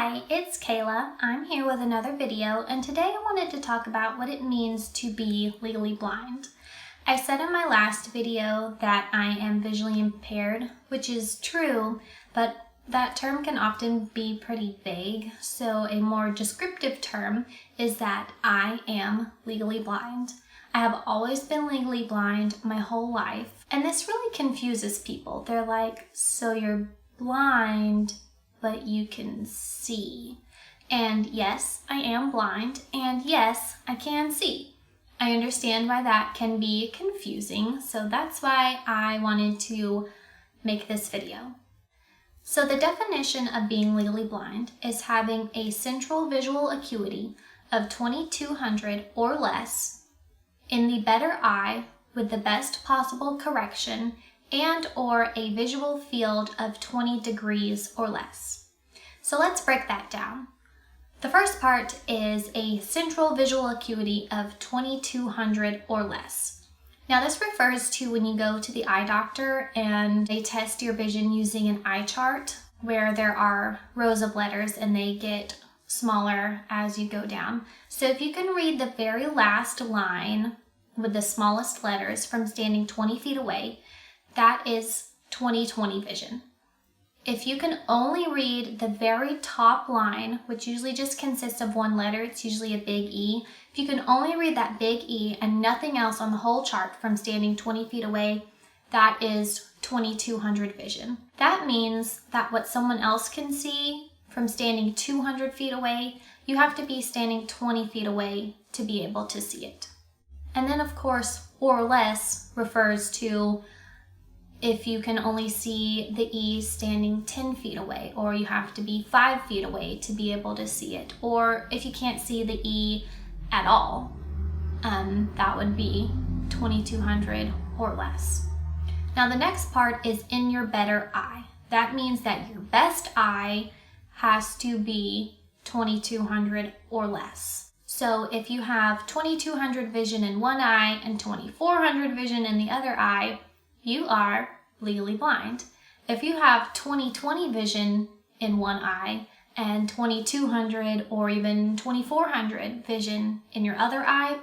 Hi, it's Kayla. I'm here with another video, and today I wanted to talk about what it means to be legally blind. I said in my last video that I am visually impaired, which is true, but that term can often be pretty vague, so a more descriptive term is that I am legally blind. I have always been legally blind my whole life, and this really confuses people. They're like, so you're blind, but you can see. And yes, I am blind, and yes, I can see. I understand why that can be confusing, so that's why I wanted to make this video. So the definition of being legally blind is having a central visual acuity of 2200 or less in the better eye with the best possible correction and or a visual field of 20 degrees or less. So let's break that down. The first part is a central visual acuity of 2200 or less. Now this refers to when you go to the eye doctor and they test your vision using an eye chart where there are rows of letters and they get smaller as you go down. So if you can read the very last line with the smallest letters from standing 20 feet away, that is 20/20 vision. If you can only read the very top line, which usually just consists of one letter, it's usually a big E. If you can only read that big E and nothing else on the whole chart from standing 20 feet away, that is 2200 vision. That means that what someone else can see from standing 200 feet away, you have to be standing 20 feet away to be able to see it. And then of course, or less refers to if you can only see the E standing 10 feet away, or you have to be 5 feet away to be able to see it, or if you can't see the E at all, that would be 2200 or less. Now the next part is in your better eye. That means that your best eye has to be 2200 or less. So if you have 2200 vision in one eye and 2400 vision in the other eye, you are legally blind. If you have 20/20 vision in one eye and 2200 or even 2400 vision in your other eye,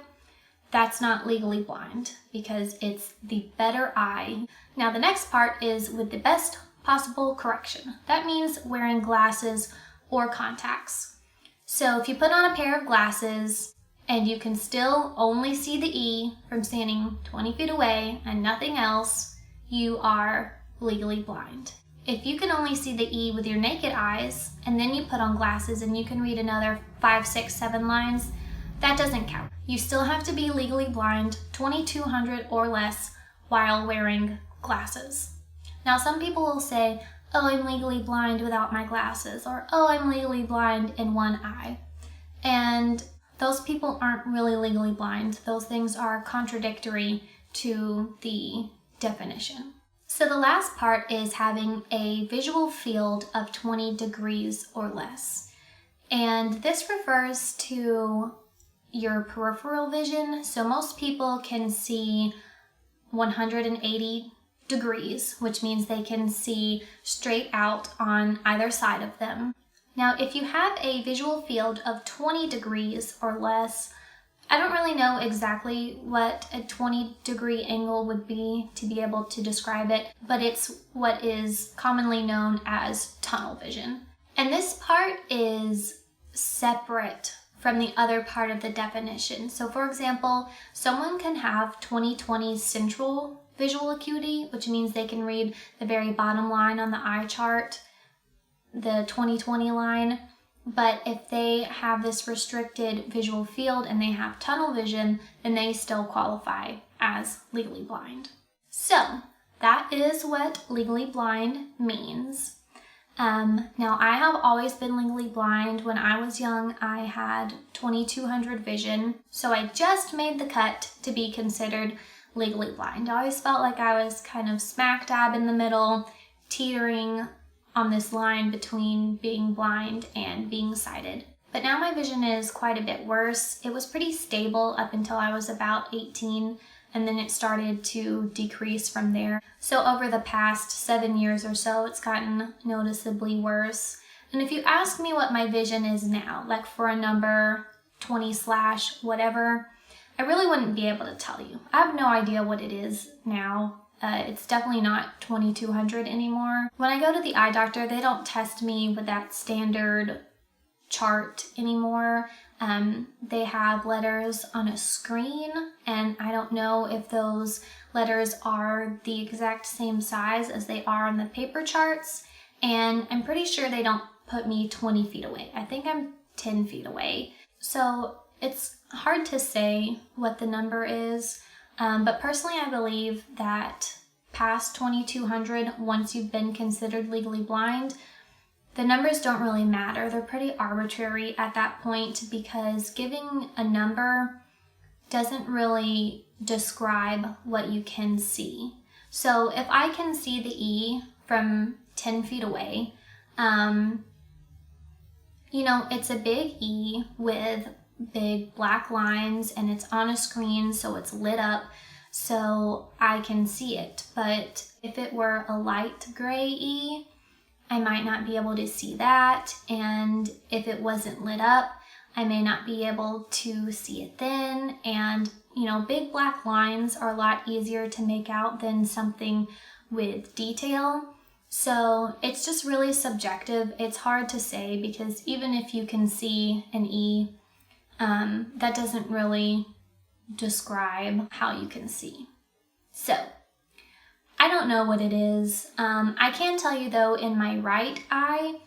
that's not legally blind because it's the better eye. Now the next part is with the best possible correction. That means wearing glasses or contacts. So if you put on a pair of glasses and you can still only see the E from standing 20 feet away and nothing else, you are legally blind. If you can only see the E with your naked eyes and then you put on glasses and you can read another 5, 6, 7 lines, that doesn't count. You still have to be legally blind 2200 or less while wearing glasses. Now some people will say, oh, I'm legally blind without my glasses, or oh, I'm legally blind in one eye. And those people aren't really legally blind. Those things are contradictory to the definition. So the last part is having a visual field of 20 degrees or less. And this refers to your peripheral vision. So most people can see 180 degrees, which means they can see straight out on either side of them. Now, if you have a visual field of 20 degrees or less, I don't really know exactly what a 20-degree angle would be to be able to describe it, but it's what is commonly known as tunnel vision. And this part is separate from the other part of the definition. So for example, someone can have 20/20 central visual acuity, which means they can read the very bottom line on the eye chart, the 20/20 line. But if they have this restricted visual field and they have tunnel vision, then they still qualify as legally blind. So that is what legally blind means. Now I have always been legally blind. When I was young, I had 2200 vision. So I just made the cut to be considered legally blind. I always felt like I was kind of smack dab in the middle, teetering on this line between being blind and being sighted. But now my vision is quite a bit worse. It was pretty stable up until I was about 18, and then it started to decrease from there. So over the past 7 years or so, it's gotten noticeably worse. And if you ask me what my vision is now, like for a number 20/ whatever, I really wouldn't be able to tell you. I have no idea what it is now. It's definitely not 2200 anymore. When I go to the eye doctor, they don't test me with that standard chart anymore. They have letters on a screen, and I don't know if those letters are the exact same size as they are on the paper charts, and I'm pretty sure they don't put me 20 feet away. I think I'm 10 feet away. So it's hard to say what the number is, but personally I believe that past 2200, once you've been considered legally blind, the numbers don't really matter. They're pretty arbitrary at that point because giving a number doesn't really describe what you can see. So if I can see the E from 10 feet away, it's a big E with big black lines and it's on a screen, so it's lit up so I can see it. But if it were a light gray E, I might not be able to see that, and if it wasn't lit up, I may not be able to see it then. And big black lines are a lot easier to make out than something with detail. So it's just really subjective. It's hard to say because even if you can see an E, that doesn't really describe how you can see. So I don't know what it is. I can tell you though, in my right eye,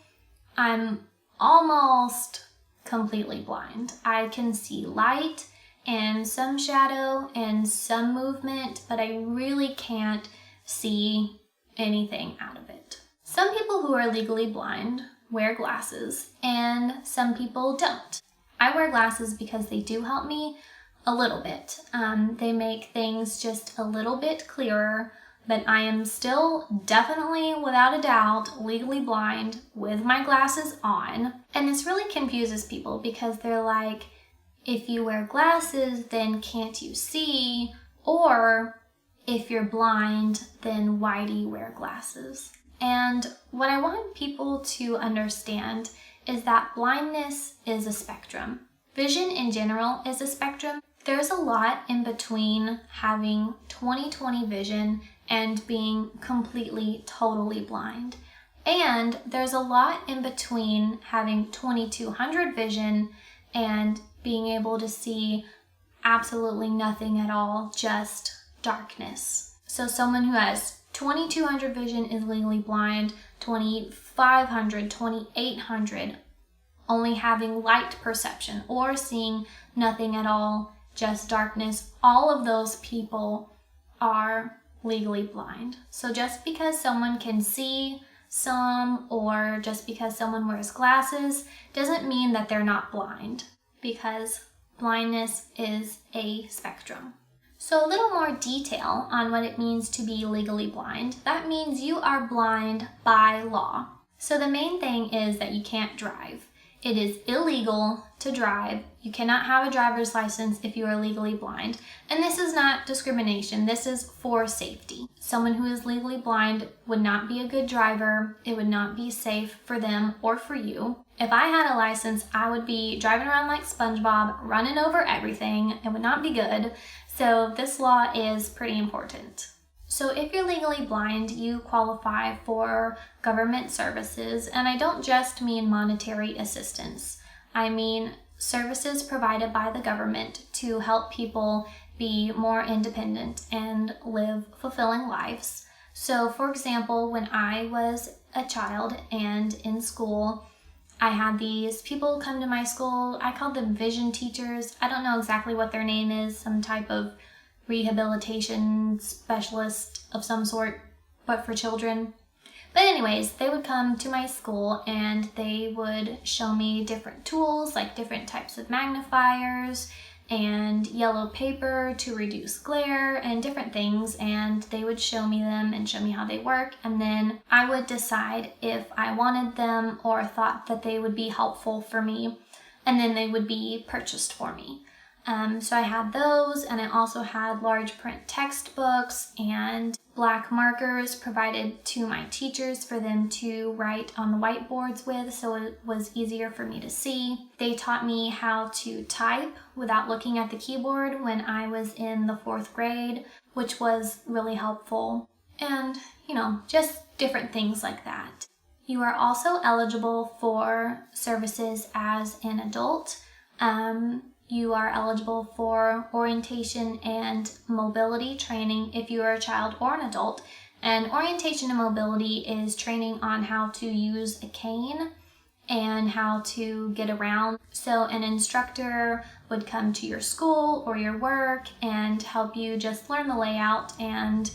I'm almost completely blind. I can see light and some shadow and some movement, but I really can't see anything out of it. Some people who are legally blind wear glasses and some people don't. I wear glasses because they do help me a little bit. They make things just a little bit clearer, but I am still definitely, without a doubt, legally blind with my glasses on. And this really confuses people because they're like, if you wear glasses, then can't you see? Or if you're blind, then why do you wear glasses? And what I want people to understand is that blindness is a spectrum. Vision in general is a spectrum. There's a lot in between having 20/20 vision and being completely, totally blind. And there's a lot in between having 2200 vision and being able to see absolutely nothing at all, just darkness. So someone who has 2200 vision is legally blind, 2500, 2800 only having light perception or seeing nothing at all, just darkness. All of those people are legally blind. So just because someone can see some, or just because someone wears glasses, doesn't mean that they're not blind, because blindness is a spectrum. So a little more detail on what it means to be legally blind. That means you are blind by law. So the main thing is that you can't drive. It is illegal to drive. You cannot have a driver's license if you are legally blind. And this is not discrimination. This is for safety. Someone who is legally blind would not be a good driver. It would not be safe for them or for you. If I had a license, I would be driving around like SpongeBob, running over everything. It would not be good. So this law is pretty important. So if you're legally blind, you qualify for government services, and I don't just mean monetary assistance. I mean services provided by the government to help people be more independent and live fulfilling lives. So for example, when I was a child and in school, I had these people come to my school. I called them vision teachers. I don't know exactly what their name is, some type of rehabilitation specialist of some sort, but for children. But anyways, they would come to my school and they would show me different tools, like different types of magnifiers and yellow paper to reduce glare and different things, and they would show me them and show me how they work, and then I would decide if I wanted them or thought that they would be helpful for me, and then they would be purchased for me. So I had those, and I also had large print textbooks and black markers provided to my teachers for them to write on the whiteboards with, so it was easier for me to see. They taught me how to type without looking at the keyboard when I was in the 4th grade, which was really helpful. And, just different things like that. You are also eligible for services as an adult. You are eligible for orientation and mobility training if you are a child or an adult. And orientation and mobility is training on how to use a cane and how to get around. So an instructor would come to your school or your work and help you just learn the layout and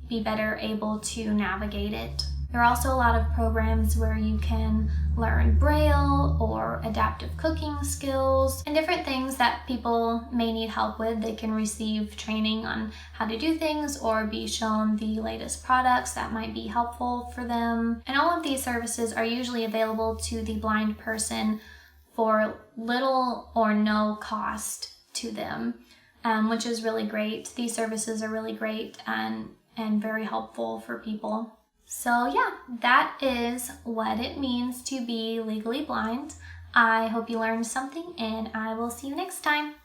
be better able to navigate it. There are also a lot of programs where you can learn Braille or adaptive cooking skills and different things that people may need help with. They can receive training on how to do things or be shown the latest products that might be helpful for them. And all of these services are usually available to the blind person for little or no cost to them, which is really great. These services are really great and very helpful for people. So yeah, that is what it means to be legally blind. I hope you learned something, and I will see you next time.